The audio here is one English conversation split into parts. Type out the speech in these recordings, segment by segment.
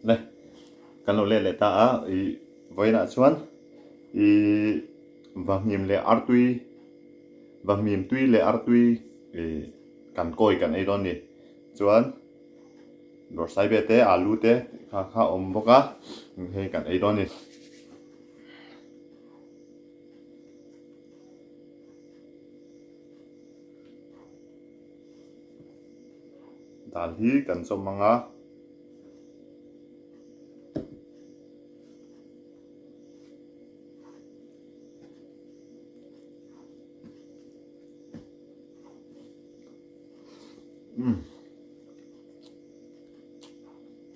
này kan lo le le ta a I voi na chuan I vahmim le artui vahmim tui le artui kan koi kan ei don ni chuan dor sai be te alu te kha om boka he kan ei don ni dal hi kan som manga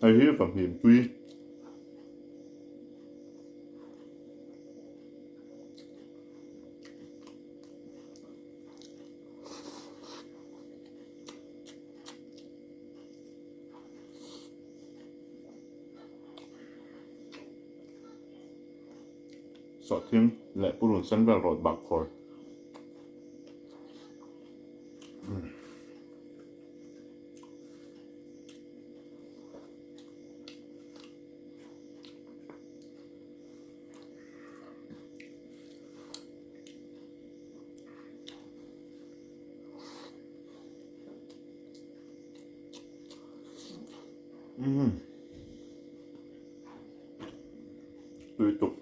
hay hi vahmim tui sọ thêm lệ purun sen vel rot bak khor tui tục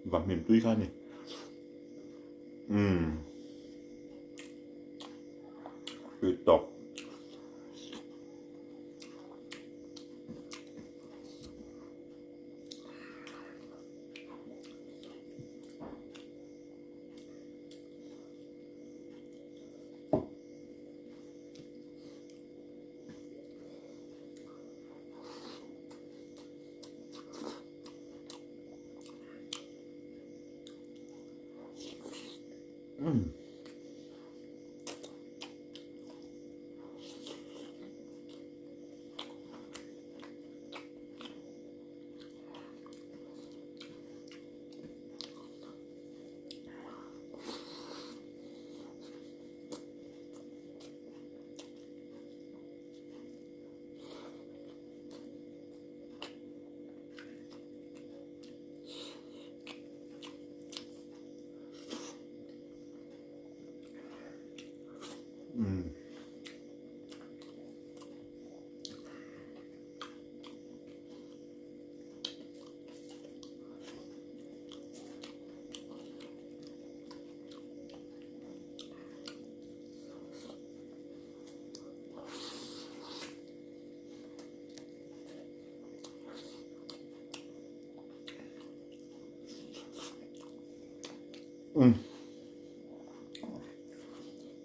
vahmim tui kha ni tui tok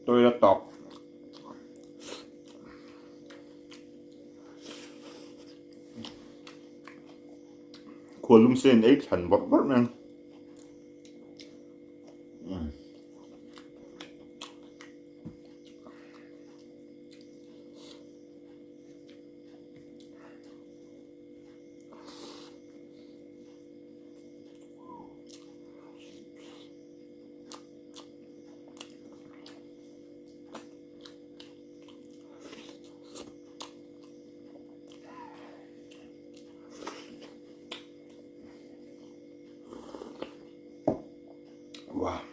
tôi đã tọc khuôn lung sen ấy thành bọt bọt nè wow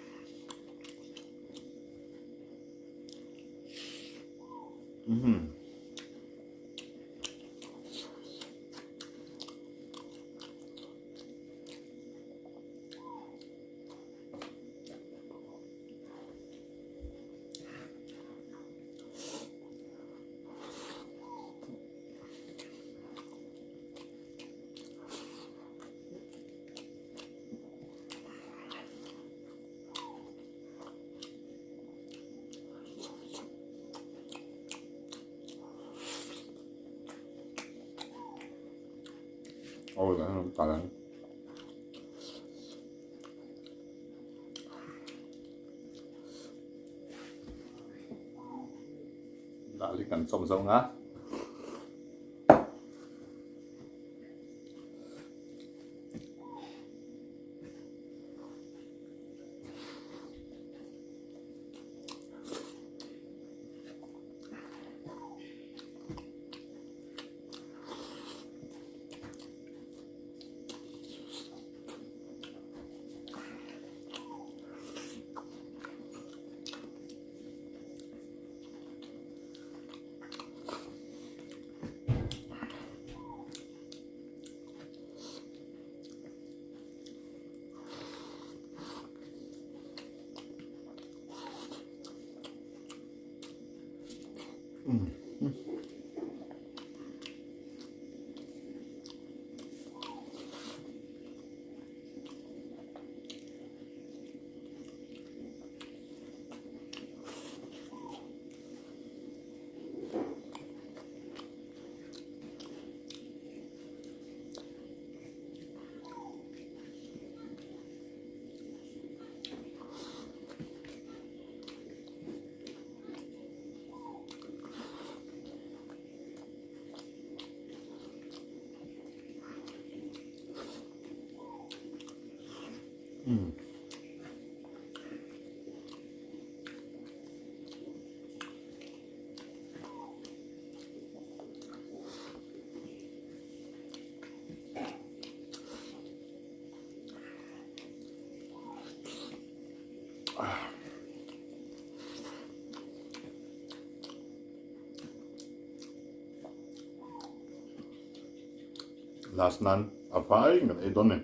ôi cả lần li kan som zo nga last nan apai ngan e don ne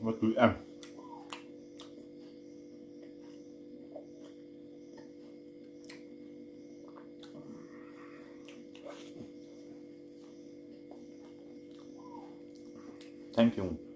what do em thank you